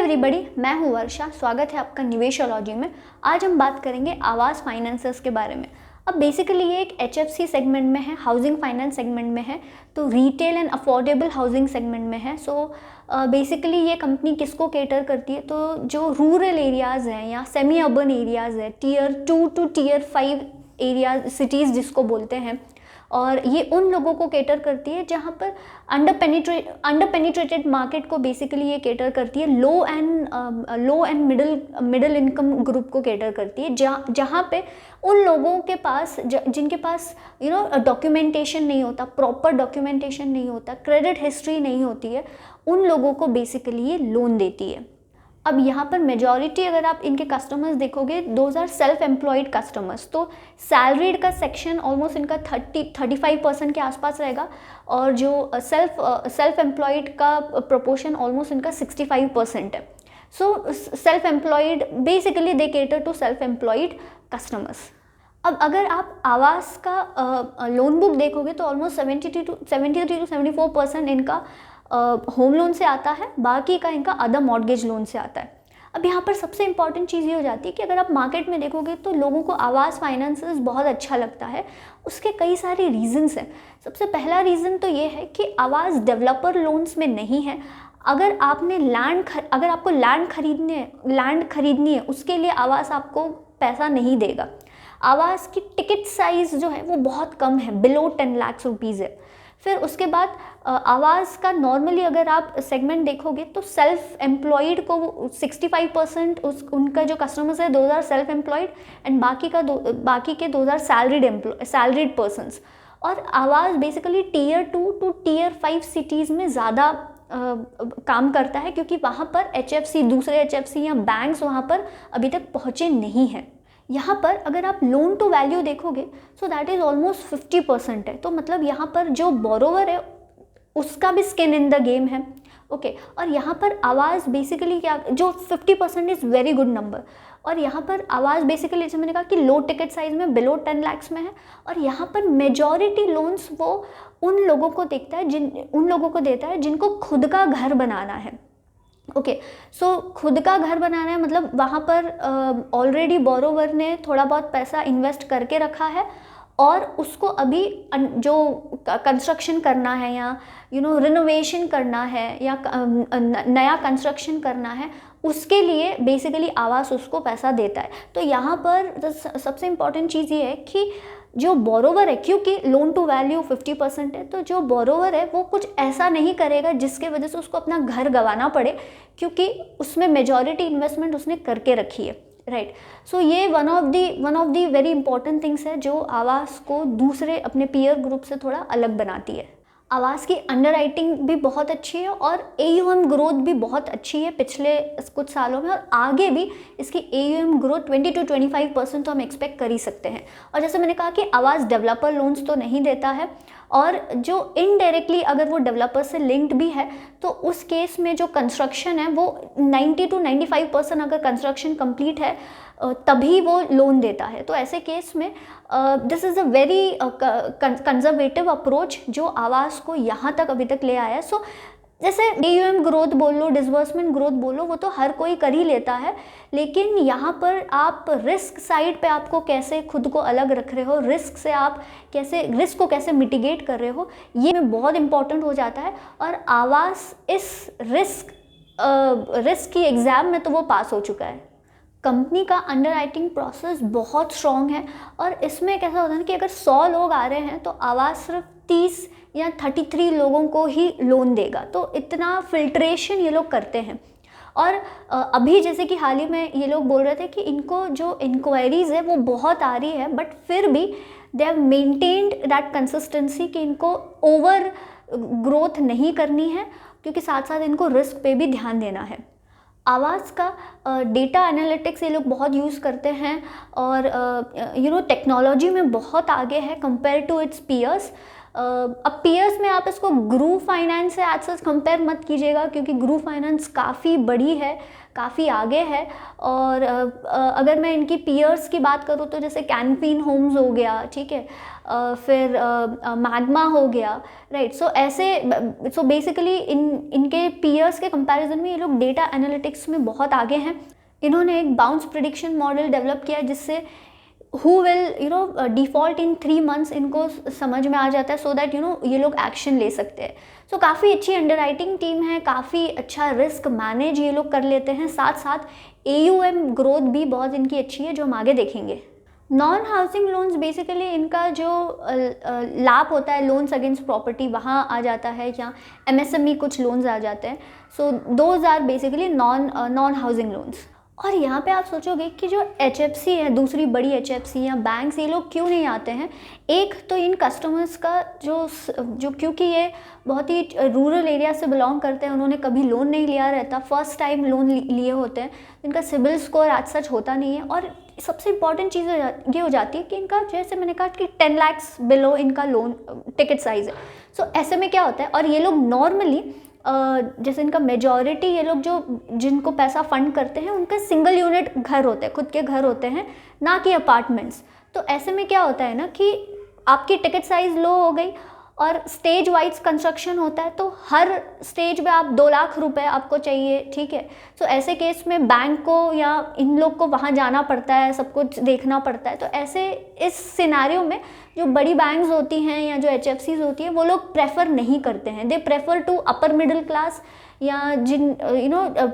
Everybody, मैं हूँ वर्षा। स्वागत है आपका निवेशोलॉजी में। आज हम बात करेंगे आवास फाइनेंसर्स के बारे में। अब बेसिकली ये एक HFC सेगमेंट में है, हाउसिंग फाइनेंस सेगमेंट में है, तो retail and affordable housing segment में है। सो बेसिकली ये कंपनी किसको केटर करती है, तो जो रूरल एरियाज़ हैं या सेमी अर्बन एरियाज़ है, Tier 2 to Tier 5 areas, cities जिसको बोलते हैं, और ये उन लोगों को केटर करती है जहाँ पर अंडर पेनिट्रेटेड मार्केट को बेसिकली ये केटर करती है। लो एंड मिडिल इनकम ग्रुप को केटर करती है, जहाँ पे उन लोगों के पास जिनके पास डॉक्यूमेंटेशन नहीं होता, प्रॉपर डॉक्यूमेंटेशन नहीं होता, क्रेडिट हिस्ट्री नहीं होती है, उन लोगों को बेसिकली ये लोन देती है। अब यहाँ पर मेजॉरिटी अगर आप इनके कस्टमर्स देखोगे, those are self employed customers. तो सैलरीड का सेक्शन ऑलमोस्ट इनका 35% के आसपास रहेगा, और जो सेल्फ एम्प्लॉयड का प्रोपोर्शन ऑलमोस्ट इनका 65% है। So self employed basically they cater to self employed customers. अब अगर आप आवास का लोन बुक देखोगे तो ऑलमोस्ट 73 to 74% इनका होम लोन से आता है, बाकी का इनका अदर मॉर्गेज लोन से आता है। अब यहाँ पर सबसे इम्पॉर्टेंट चीज़ ये हो जाती है कि अगर आप मार्केट में देखोगे तो लोगों को आवास फाइनेंसेस बहुत अच्छा लगता है। उसके कई सारे रीजंस हैं। सबसे पहला रीज़न तो ये है कि आवास डेवलपर लोन्स में नहीं है। अगर आपको लैंड खरीदनी है, उसके लिए आवास आपको पैसा नहीं देगा। आवास की टिकट साइज़ जो है वो बहुत कम है, बिलो 10 लाख रुपीज़ है। फिर उसके बाद आवास का नॉर्मली अगर आप सेगमेंट देखोगे तो सेल्फ एम्प्लॉयड को 65% उनका जो कस्टमर्स है 2000 सेल्फ एम्प्लॉयड, एंड बाकी के 2000 सैलरीड पर्सनस। और आवास basically Tier 2 to Tier 5 cities में ज़्यादा काम करता है, क्योंकि वहाँ पर दूसरे HFC या बैंक्स वहाँ पर अभी तक पहुँचे नहीं हैं। यहाँ पर अगर आप लोन टू वैल्यू देखोगे सो दैट इज़ ऑलमोस्ट 50% है। तो मतलब यहाँ पर जो बोरोवर है उसका भी स्किन इन द गेम है। ओके, और यहाँ पर आवाज़ बेसिकली क्या, जो 50% इज़ वेरी गुड नंबर। और यहाँ पर आवाज़ बेसिकली जैसे मैंने कहा कि लो टिकट साइज़ में, बिलो 10 लाख्स में है। और यहाँ पर मेजॉरिटी लोन्स वो उन लोगों को देता है जिनको खुद का घर बनाना है। ओके, सो खुद का घर बनाना है मतलब वहाँ पर ऑलरेडी बोरोवर ने थोड़ा बहुत पैसा इन्वेस्ट करके रखा है, और उसको अभी जो कंस्ट्रक्शन करना है या रिनोवेशन करना है या नया कंस्ट्रक्शन करना है, उसके लिए बेसिकली आवास उसको पैसा देता है। तो यहाँ पर सबसे इम्पॉर्टेंट चीज़ ये है कि जो बोरोवर है, क्योंकि लोन टू वैल्यू 50% है, तो जो बोरोवर है वो कुछ ऐसा नहीं करेगा जिसके वजह से उसको अपना घर गंवाना पड़े, क्योंकि उसमें मेजॉरिटी इन्वेस्टमेंट उसने करके रखी है, राइट। सो ये one of the very important things है जो आवास को दूसरे अपने पीयर ग्रुप से थोड़ा अलग बनाती है। आवास की अंडरराइटिंग भी बहुत अच्छी है और AUM ग्रोथ भी बहुत अच्छी है पिछले कुछ सालों में, और आगे भी इसकी AUM ग्रोथ 20 to 25% तो हम एक्सपेक्ट कर ही सकते हैं। और जैसे मैंने कहा कि आवास डेवलपर लोन्स तो नहीं देता है, और जो इनडायरेक्टली अगर वो डेवलपर से लिंक्ड भी है तो उस केस में जो कंस्ट्रक्शन है वो 90 to 95% अगर कंस्ट्रक्शन कंप्लीट है तभी वो लोन देता है। तो ऐसे केस में this is a very conservative approach जो आवास को यहाँ तक अभी तक ले आया है। सो जैसे AUM ग्रोथ बोल लो, डिसबर्समेंट ग्रोथ बोलो, वो तो हर कोई कर ही लेता है, लेकिन यहाँ पर आप रिस्क साइड पे आपको कैसे खुद को अलग रख रहे हो, रिस्क को कैसे मिटिगेट कर रहे हो, ये में बहुत इंपॉर्टेंट हो जाता है। और आवास इस रिस्क की एग्ज़ाम में तो वो पास हो चुका है। कंपनी का अंडरराइटिंग प्रोसेस बहुत स्ट्रॉन्ग है, और इसमें कैसा होता है ना कि अगर 100 लोग आ रहे हैं तो आवास सिर्फ 30 या 33 लोगों को ही लोन देगा। तो इतना फिल्ट्रेशन ये लोग करते हैं। और अभी जैसे कि हाल ही में ये लोग बोल रहे थे कि इनको जो इंक्वायरीज़ है वो बहुत आ रही है, बट फिर भी they have maintained that consistency कि इनको ओवर ग्रोथ नहीं करनी है, क्योंकि साथ साथ इनको रिस्क पे भी ध्यान देना है। आवास का डेटा एनालिटिक्स ये लोग बहुत यूज़ करते हैं, और टेक्नोलॉजी में बहुत आगे है कंपेयर टू इट्स पीयर्स। अब पीयर्स में आप इसको ग्रू फाइनेंस से एज सच कंपेयर मत कीजिएगा, क्योंकि ग्रू फाइनेंस काफ़ी बड़ी है, काफ़ी आगे है। और अगर मैं इनकी पीयर्स की बात करूँ तो जैसे कैनफिन होम्स हो गया, ठीक है, फिर मैग्मा हो गया, राइट। सो ऐसे सो बेसिकली इनके पीयर्स के कंपैरिजन में ये लोग डेटा एनालिटिक्स में बहुत आगे हैं। इन्होंने एक बाउंस प्रिडिक्शन मॉडल डेवलप किया है जिससे who will default in 3 months इनको समझ में आ जाता है, सो दैट ये लोग एक्शन ले सकते हैं। सो काफ़ी अच्छी अंडरराइटिंग टीम है, काफ़ी अच्छा रिस्क मैनेज ये लोग कर लेते हैं, साथ साथ AUM ग्रोथ भी बहुत इनकी अच्छी है, जो हम आगे देखेंगे। नॉन हाउसिंग लोन्स बेसिकली इनका जो लाभ होता है लोन्स अगेंस्ट प्रॉपर्टी वहाँ आ जाता है, या MSME कुछ लोन्स आ जाते हैं। So those are basically non housing loans. और यहाँ पे आप सोचोगे कि जो HFC है, दूसरी बड़ी HFC या बैंक्स, ये लोग क्यों नहीं आते हैं। एक तो इन कस्टमर्स का जो क्योंकि ये बहुत ही रूरल एरिया से बिलोंग करते हैं, उन्होंने कभी लोन नहीं लिया रहता, फर्स्ट टाइम लोन लिए होते हैं, इनका सिबिल स्कोर आज सच होता नहीं है। और सबसे इम्पॉर्टेंट चीज़ ये हो जाती है कि इनका, जैसे मैंने कहा कि 10 लाख बिलो इनका लोन टिकट साइज़ है। सो ऐसे में क्या होता है, और ये लोग नॉर्मली जैसे इनका मेजॉरिटी, ये लोग जो जिनको पैसा फंड करते हैं उनके सिंगल यूनिट घर होते हैं, खुद के घर होते हैं, ना कि अपार्टमेंट्स। तो ऐसे में क्या होता है ना कि आपकी टिकट साइज़ लो हो गई और स्टेज वाइज कंस्ट्रक्शन होता है, तो हर स्टेज में आप 2 लाख रुपए आपको चाहिए, ठीक है। सो ऐसे केस में बैंक को या इन लोग को वहाँ जाना पड़ता है, सब कुछ देखना पड़ता है। तो ऐसे इस सिनेरियो में जो बड़ी बैंक्स होती हैं या जो HFCs होती हैं, वो लोग प्रेफर नहीं करते हैं। They prefer to upper middle class या जिन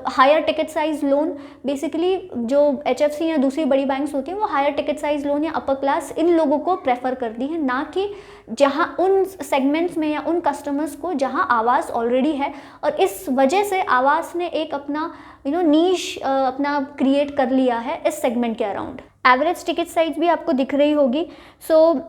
higher ticket size loan. Basically जो HFC या दूसरी बड़ी बैंक्स होती हैं वो हायर टिकट साइज लोन या अपर क्लास इन लोगों को प्रेफर करती हैं, ना कि जहां उन सेगमेंट्स में या उन कस्टमर्स को जहां आवास ऑलरेडी है। और इस वजह से आवास ने एक अपना नीश अपना क्रिएट कर लिया है इस सेगमेंट के अराउंड। एवरेज टिकट साइज भी आपको दिख रही होगी।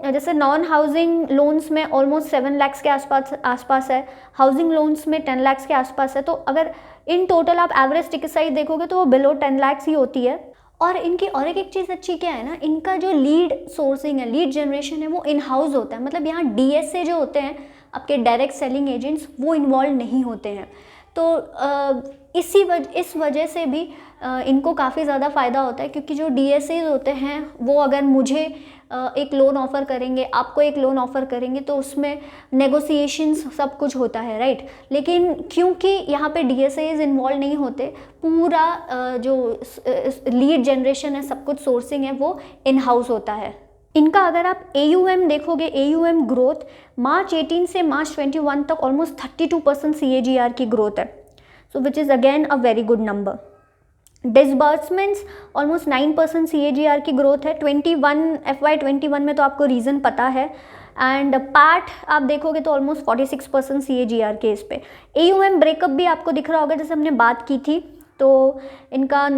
जैसे नॉन हाउसिंग लोन्स में ऑलमोस्ट 7 लाख के आसपास है, हाउसिंग लोन्स में 10 लाख के आसपास है। तो अगर इन टोटल आप एवरेज टिकट साइज देखोगे तो वो बिलो 10 लाख ही होती है। और इनकी और एक चीज़ अच्छी क्या है ना, इनका जो लीड सोर्सिंग है, लीड जनरेशन है, वो इन हाउस होता है। मतलब यहाँ DSA जो होते हैं आपके डायरेक्ट सेलिंग एजेंट्स, वो इन्वॉल्व नहीं होते हैं। तो इस वजह से भी इनको काफ़ी ज़्यादा फ़ायदा होता है, क्योंकि जो DSAs होते हैं वो अगर मुझे एक लोन ऑफ़र करेंगे, आपको एक लोन ऑफ़र करेंगे, तो उसमें नेगोशिएशंस सब कुछ होता है, राइट। लेकिन क्योंकि यहाँ पे DSAs इन्वॉल्व नहीं होते, पूरा जो लीड जनरेशन है, सब कुछ सोर्सिंग है, वो इन हाउस होता है। इनका अगर आप AUM देखोगे, AUM ग्रोथ मार्च 18 से मार्च 21 तक ऑलमोस्ट 32% CAGR की ग्रोथ है। So which is again a very good number. Disbursements almost 9% CAGR की ग्रोथ है। FY 21 में तो आपको रीज़न पता है। एंड पैट आप देखोगे तो ऑलमोस्ट 46% CAGR के इस पे। AUM ब्रेकअप भी आपको दिख रहा होगा, जैसे हमने बात की थी। तो इनका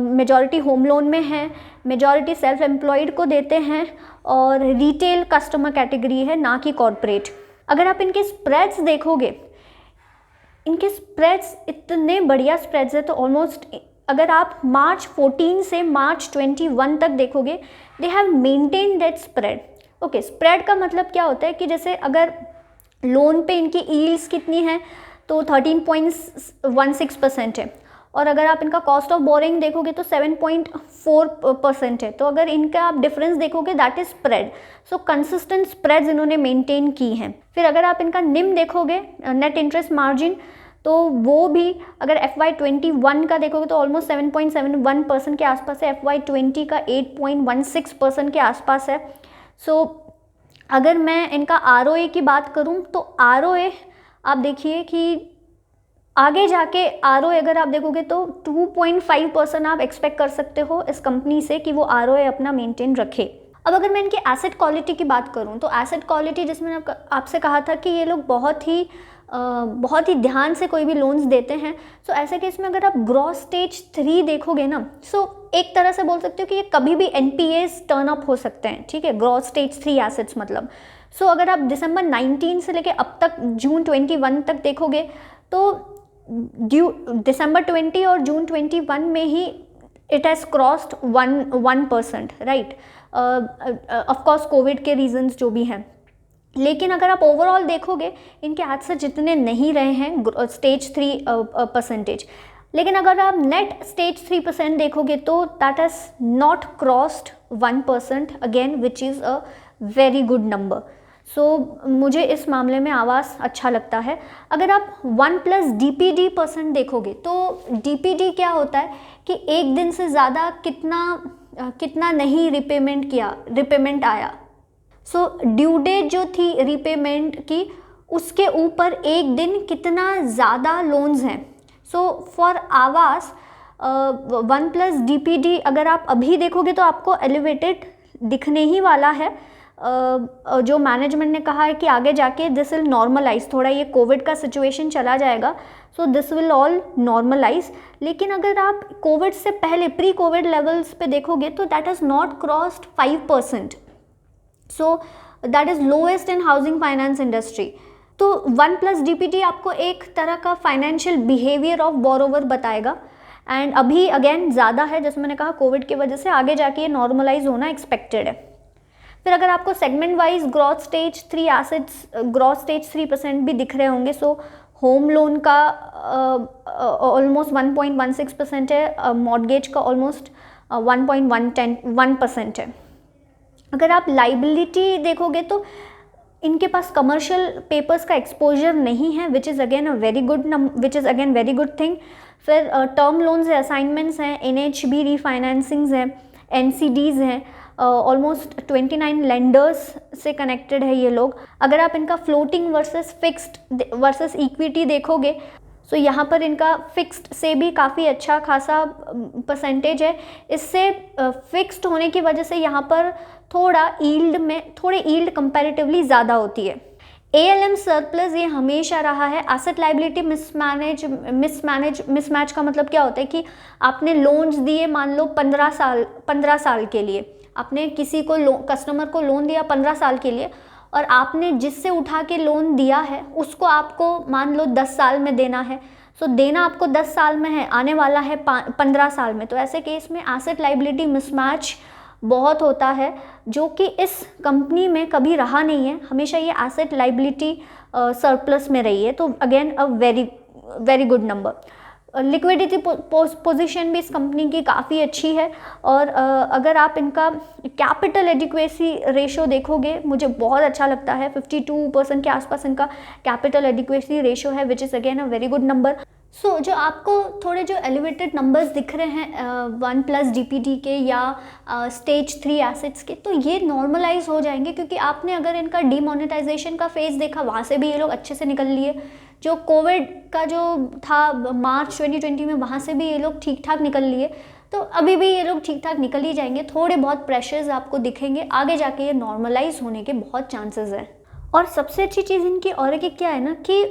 मेजॉरिटी होम लोन में है, मेजॉरिटी सेल्फ एम्प्लॉयड को देते हैं, और रिटेल कस्टमर कैटेगरी है, ना कि कॉर्पोरेट। अगर आप इनके स्प्रेड्स देखोगे, इनके स्प्रेड्स इतने बढ़िया स्प्रेड्स है। तो ऑलमोस्ट अगर आप मार्च 14 से मार्च 21 तक देखोगे, they have maintain that spread. Okay, spread का मतलब क्या होता है कि जैसे अगर लोन पे इनकी यील्ड्स कितनी है, तो 13.16% है, और अगर आप इनका कॉस्ट ऑफ बोरिंग देखोगे तो 7.4% है। तो अगर इनका आप डिफरेंस देखोगे, that is spread. So consistent spreads इन्होंने मेंटेन की हैं। फिर अगर आप इनका निम देखोगे, नेट इंटरेस्ट मार्जिन, तो वो भी अगर FY 21 का देखोगे तो ऑलमोस्ट 7.71% के आसपास है, FY 20 का 8.16% के आसपास है। सो अगर मैं इनका ROA की बात करूं तो ROA आप देखिए कि आगे जाके ROA अगर आप देखोगे तो 2.5% आप एक्सपेक्ट कर सकते हो इस कंपनी से कि वो ROA अपना मेंटेन रखे। अब अगर मैं इनकी एसेट क्वालिटी की बात करूं तो एसेट क्वालिटी, जिसमें आपसे कहा था कि ये लोग बहुत ही ध्यान से कोई भी लोन्स देते हैं। सो ऐसे केस में अगर आप ग्रॉस स्टेज 3 देखोगे ना, सो एक तरह से बोल सकते हो कि ये कभी भी NPAs टर्न अप हो सकते हैं, ठीक है, ग्रॉस स्टेज 3 एसेट्स मतलब। सो अगर आप दिसंबर 19 से लेके अब तक जून 21 तक देखोगे तो दिसंबर 20 और जून 21 में ही it has crossed 1%, right. Of course Covid के रीजंस जो भी हैं। लेकिन अगर आप ओवरऑल देखोगे इनके एसेट जितने नहीं रहे हैं स्टेज 3%, लेकिन अगर आप नेट स्टेज 3% देखोगे तो that has not crossed 1% again, which is a very good number. So मुझे इस मामले में आवास अच्छा लगता है। अगर आप 1+ DPD% देखोगे तो DPD क्या होता है कि एक दिन से ज़्यादा कितना नहीं रिपेमेंट आया। सो ड्यू डेट जो थी रिपेमेंट की, उसके ऊपर एक दिन कितना ज़्यादा लोन्स हैं। सो फॉर आवास 1+ DPD अगर आप अभी देखोगे तो आपको एलिवेटेड दिखने ही वाला है। जो मैनेजमेंट ने कहा है कि आगे जाके दिस विल नॉर्मलाइज, थोड़ा ये कोविड का सिचुएशन चला जाएगा, so this will all normalize. लेकिन अगर आप कोविड से पहले प्री कोविड लेवल्स पे देखोगे तो that has not crossed 5%। So that is lowest in housing finance industry. तो 1+ DPD आपको एक तरह का फाइनेंशियल बिहेवियर ऑफ बोरोवर बताएगा, एंड अभी अगेन ज़्यादा है, जैसे मैंने कहा कोविड की वजह से, आगे जाके ये नॉर्मलाइज होना एक्सपेक्टेड है। फिर अगर आपको segment wise growth stage 3 assets growth stage 3% भी दिख रहे होंगे, सो होम लोन का ऑलमोस्ट 1.16% है, मॉर्गेज का ऑलमोस्ट 1.1% है। अगर आप लाइबिलिटी देखोगे तो इनके पास कमर्शियल पेपर्स का एक्सपोजर नहीं है, which is again very good thing. फिर टर्म लोन्स है, असाइनमेंट्स हैं, NHB रीफाइनेंसिंग्स हैं, NCDs हैं, ऑलमोस्ट 29 लेंडर्स से कनेक्टेड है ये लोग। अगर आप इनका floating versus fixed versus equity देखोगे, सो यहाँ पर इनका फिक्स्ड से भी काफ़ी अच्छा खासा परसेंटेज है। इससे फिक्स्ड होने की वजह से यहाँ पर थोड़े ईल्ड कंपैरेटिवली ज़्यादा होती है। ALM सरप्लस ये हमेशा रहा है। एसेट लाइबिलिटी मिसमैच का मतलब क्या होता है कि आपने लोन्स दिए, मान लो 15 साल के लिए, आपने किसी को कस्टमर को लोन दिया 15 साल के लिए, और आपने जिससे उठा के लोन दिया है उसको आपको मान लो 10 साल में देना है। सो देना आपको 10 साल में है, आने वाला है 15 साल में। तो ऐसे केस में एसेट लाइबिलिटी मिसमैच बहुत होता है, जो कि इस कंपनी में कभी रहा नहीं है। हमेशा ये एसेट लाइबिलिटी सरप्लस में रही है। तो again a very good number. Liquidity position भी इस कंपनी की काफ़ी अच्छी है। और अगर आप इनका कैपिटल एडिक्वेसी रेशो देखोगे, मुझे बहुत अच्छा लगता है। 52% के आसपास इनका कैपिटल एडिक्वेसी रेशो है, which is again a very good number. So जो आपको थोड़े जो एलिवेटेड नंबर्स दिख रहे हैं 1+ DPD के या स्टेज 3 एसेट्स के, तो ये नॉर्मलाइज हो जाएंगे, क्योंकि आपने अगर इनका डीमोनेटाइजेशन का फेज़ देखा, वहाँ से भी ये लोग अच्छे से निकल लिए। जो कोविड का जो था मार्च 2020 में, वहाँ से भी ये लोग ठीक ठाक निकल लिए। तो अभी भी ये लोग ठीक ठाक निकल ही जाएंगे। थोड़े बहुत प्रेशर्स आपको दिखेंगे, आगे जाके ये नॉर्मलाइज होने के बहुत चांसेस हैं। और सबसे अच्छी चीज़ इनकी और एक क्या है ना कि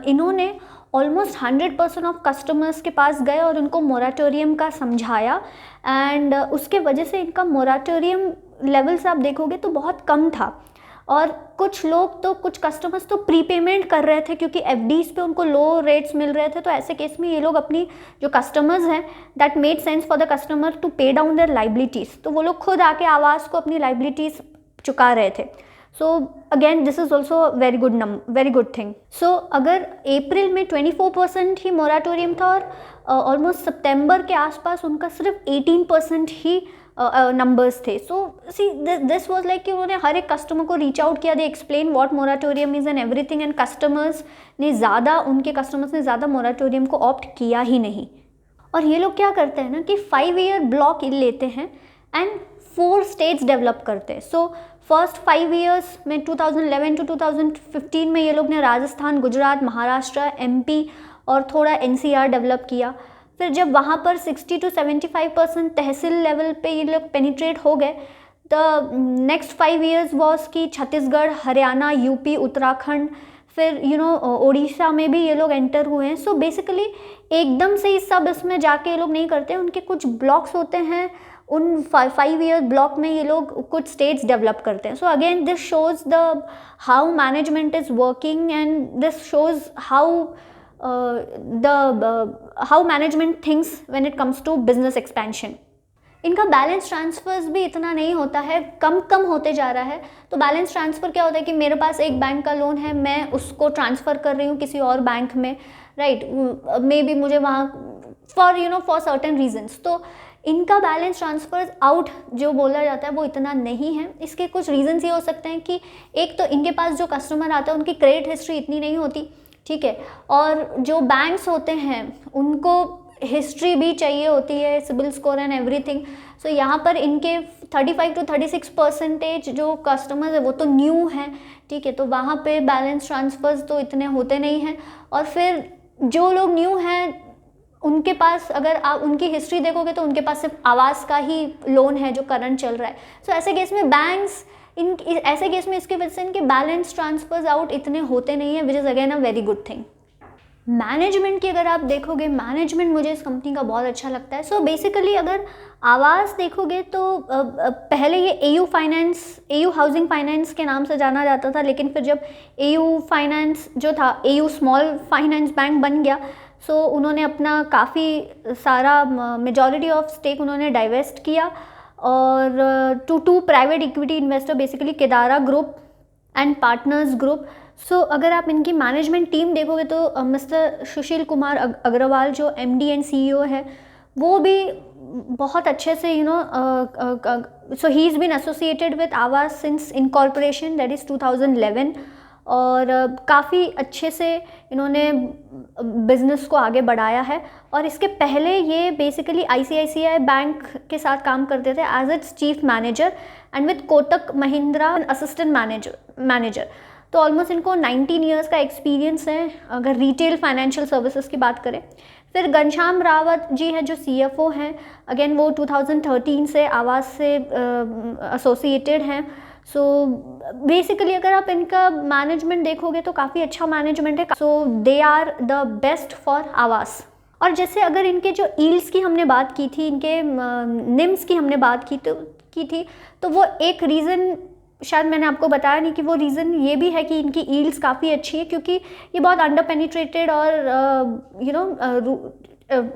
इन्होंने ऑलमोस्ट 100% ऑफ कस्टमर्स के पास गए और उनको मोराटोरियम का समझाया, एंड उसके वजह से इनका मोराटोरियम लेवल्स आप देखोगे तो बहुत कम था। और कुछ कस्टमर्स तो प्रीपेमेंट कर रहे थे, क्योंकि FDs पे उनको लो रेट्स मिल रहे थे। तो ऐसे केस में ये लोग अपनी जो कस्टमर्स हैं, that made sense for the customer to pay down their liabilities, तो वो लोग खुद आके आवास को अपनी लाइबिलिटीज़ चुका रहे थे। So again this is also very good thing. So अगर अप्रैल में 24% ही मोराटोरियम था, और ऑलमोस्ट सितंबर के आसपास उनका सिर्फ 18% ही नंबर्स थे। सो सी दिस वाज लाइक कि उन्होंने हर एक कस्टमर को रीच आउट किया, they explain what moratorium is and everything, and उनके कस्टमर्स ने ज़्यादा मोराटोरियम को ऑप्ट किया ही नहीं। और ये लोग क्या करते हैं ना कि 5 ईयर ब्लॉक लेते हैं एंड 4 स्टेट्स डेवलप करते हैं। सो फर्स्ट 5 ईयर्स में 2011 to 2015 में ये लोग ने राजस्थान, गुजरात, महाराष्ट्र, MP और थोड़ा NCR डेवलप किया। फिर जब वहाँ पर 60 to 75% तहसील लेवल पे ये लोग पेनिट्रेट हो गए, द नेक्स्ट 5 ईयर्स वॉज कि छत्तीसगढ़, हरियाणा, UP, उत्तराखंड, फिर उड़ीसा में भी ये लोग एंटर हुए हैं। सो बेसिकली एकदम से ही सब इसमें जाके ये लोग नहीं करते, उनके कुछ ब्लॉक्स होते हैं, उन 5 ईयर ब्लॉक में ये लोग कुछ स्टेट्स डेवलप करते हैं। So again this shows the how management is working, and this shows how management thinks when it comes to business expansion. इनका बैलेंस ट्रांसफ़र्स भी इतना नहीं होता है, कम कम होते जा रहा है। तो बैलेंस ट्रांसफ़र क्या होता है कि मेरे पास एक बैंक का लोन है, मैं उसको ट्रांसफ़र कर रही हूँ किसी और बैंक में, राइट, मे बी मुझे वहाँ फॉर सर्टेन रीजंस। तो इनका बैलेंस ट्रांसफर्स आउट जो बोला जाता है वो इतना नहीं है। इसके कुछ रीजंस ये हो सकते हैं कि एक तो इनके पास जो कस्टमर आता है उनकी क्रेडिट हिस्ट्री इतनी नहीं होती, ठीक है, और जो बैंक्स होते हैं उनको हिस्ट्री भी चाहिए होती है, सिबिल स्कोर एंड एवरीथिंग। सो यहाँ पर इनके 35 to 36% जो कस्टमर्स है वो तो न्यू हैं, ठीक है, तो वहाँ पे बैलेंस ट्रांसफर्स तो इतने होते नहीं हैं। और फिर जो लोग न्यू हैं उनके पास अगर आप उनकी हिस्ट्री देखोगे तो उनके पास सिर्फ आवास का ही लोन है जो करंट चल रहा है। सो ऐसे केस में बैंक्स ऐसे केस में इसकी वजह से इनके बैलेंस ट्रांसफर्स आउट इतने होते नहीं है, which is again a very good thing. Management की अगर आप देखोगे, मैनेजमेंट मुझे इस कंपनी का बहुत अच्छा लगता है। सो बेसिकली अगर आवास देखोगे तो पहले ये एयू हाउसिंग फाइनेंस के नाम से जाना जाता था, लेकिन फिर जब एयू फाइनेंस जो था, एयू स्मॉल फाइनेंस बैंक बन गया, सो उन्होंने अपना काफ़ी सारा मेजॉरिटी ऑफ स्टेक उन्होंने डाइवेस्ट किया और to private equity investor, basically Kedaara group and partners group. So अगर आप इनकी मैनेजमेंट टीम देखोगे तो मिस्टर सुशील कुमार अग्रवाल जो MD एंड CEO है, वो भी बहुत अच्छे से so he is been associated with Aavas since incorporation, that is 2011, और काफ़ी अच्छे से इन्होंने बिज़नेस को आगे बढ़ाया है। और इसके पहले ये बेसिकली ICICI बैंक के साथ काम करते थे as its chief manager and with Kotak Mahindra assistant manager. तो ऑलमोस्ट इनको 19 ईयर्स का एक्सपीरियंस है अगर रिटेल फाइनेंशियल सर्विसेज की बात करें। फिर घनश्याम रावत जी हैं जो CFO हैं, अगेन वो 2013 से आवास से एसोसिएटेड हैं। सो बेसिकली अगर आप इनका मैनेजमेंट देखोगे तो काफ़ी अच्छा मैनेजमेंट है। So they are the best for Aavas. और जैसे अगर इनके जो ईल्ड्स की हमने बात की थी, इनके निम्स की हमने बात की थी, तो वो एक रीज़न शायद मैंने आपको बताया नहीं कि वो रीज़न ये भी है कि इनकी ईल्ड्स काफ़ी अच्छी है, क्योंकि ये बहुत अंडर पेनिट्रेटेड और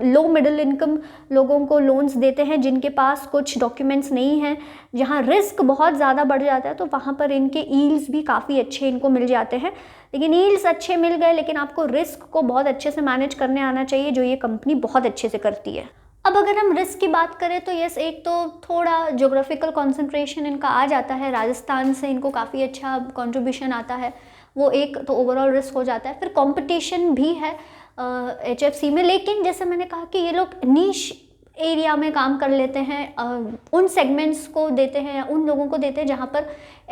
लो मिडिल इनकम लोगों को लोन्स देते हैं जिनके पास कुछ डॉक्यूमेंट्स नहीं हैं। जहाँ रिस्क बहुत ज़्यादा बढ़ जाता है तो वहाँ पर इनके ईल्ड्स भी काफ़ी अच्छे इनको मिल जाते हैं। लेकिन ईल्ड्स अच्छे मिल गए, लेकिन आपको रिस्क को बहुत अच्छे से मैनेज करने आना चाहिए, जो ये कंपनी बहुत अच्छे से करती है। अब अगर हम रिस्क की बात करें तो यस, एक तो थोड़ा ज्योग्राफिकल कंसंट्रेशन इनका आ जाता है, राजस्थान से इनको काफ़ी अच्छा कंट्रीब्यूशन आता है, वो एक तो ओवरऑल रिस्क हो जाता है। फिर कंपटीशन भी है HFC में, लेकिन जैसे मैंने कहा कि ये लोग नीश एरिया में काम कर लेते हैं, उन सेगमेंट्स को देते हैं या उन लोगों को देते हैं जहाँ पर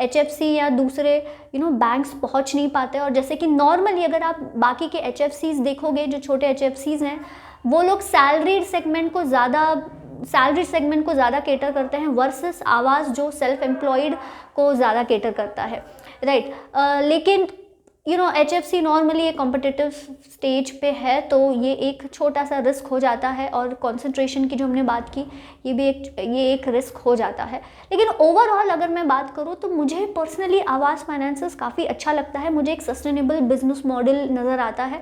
HFC या दूसरे बैंक्स पहुँच नहीं पाते। और जैसे कि नॉर्मली अगर आप बाकी के HFCs देखोगे, जो छोटे HFCs हैं, वो लोग सैलरी सेगमेंट को ज़्यादा केटर करते हैं वर्सेस आवास जो सेल्फ एम्प्लॉयड को ज़्यादा केटर करता है, राइट। लेकिन HFC नॉर्मली एक कॉम्पिटिटिव स्टेज पे है, तो ये एक छोटा सा रिस्क हो जाता है। और कंसंट्रेशन की जो हमने बात की, ये एक रिस्क हो जाता है। लेकिन ओवरऑल अगर मैं बात करूँ तो मुझे पर्सनली आवास फाइनेंसेस काफ़ी अच्छा लगता है। मुझे एक सस्टेनेबल बिजनेस मॉडल नज़र आता है।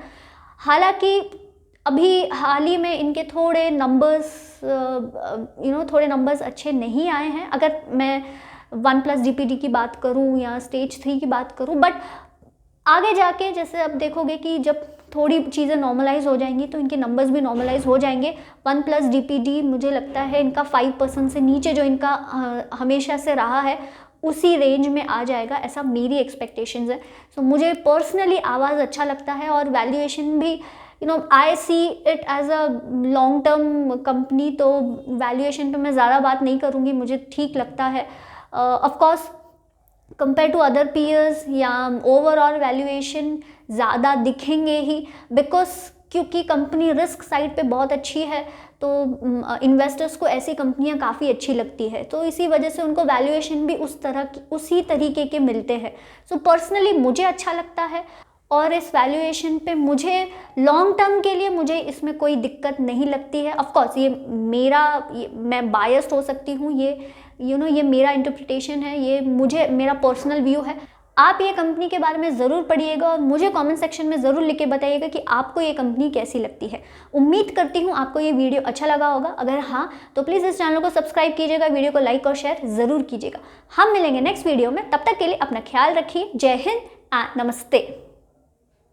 हालांकि अभी हाल ही में इनके थोड़े नंबर्स अच्छे नहीं आए हैं, अगर मैं 1+ DPD की बात करूं या स्टेज 3 की बात करूं, बट आगे जाके जैसे अब देखोगे कि जब थोड़ी चीज़ें नॉर्मलाइज हो जाएंगी तो इनके नंबर्स भी नॉर्मलाइज हो जाएंगे। 1+ DPD मुझे लगता है इनका 5% से नीचे जो इनका हमेशा से रहा है उसी रेंज में आ जाएगा, ऐसा मेरी एक्सपेक्टेशंस है। सो मुझे पर्सनली आवाज़ अच्छा लगता है और वैल्यूएशन भी I see it as a long term company, तो वैल्यूएशन पे मैं ज़्यादा बात नहीं करूँगी, मुझे ठीक लगता है। Of course compare to other peers या ओवरऑल वैल्यूएशन ज़्यादा दिखेंगे ही, क्योंकि कंपनी रिस्क साइड पे बहुत अच्छी है, तो इन्वेस्टर्स को ऐसी कंपनियां काफ़ी अच्छी लगती है, तो इसी वजह से उनको वैल्यूएशन भी उसी तरीके के मिलते हैं। सो पर्सनली मुझे अच्छा लगता है और इस वैल्यूएशन पे मुझे लॉन्ग टर्म के लिए मुझे इसमें कोई दिक्कत नहीं लगती है। ऑफ कोर्स मैं बायस्ड हो सकती हूँ, ये मेरा इंटरप्रिटेशन है, ये मेरा पर्सनल व्यू है। आप ये कंपनी के बारे में ज़रूर पढ़िएगा और मुझे कमेंट सेक्शन में ज़रूर लिख के बताइएगा कि आपको ये कंपनी कैसी लगती है। उम्मीद करती हूँ आपको ये वीडियो अच्छा लगा होगा। अगर हाँ तो प्लीज़ इस चैनल को सब्सक्राइब कीजिएगा, वीडियो को लाइक और शेयर ज़रूर कीजिएगा। हम मिलेंगे नेक्स्ट वीडियो में, तब तक के लिए अपना ख्याल रखिए। जय हिंद, नमस्ते।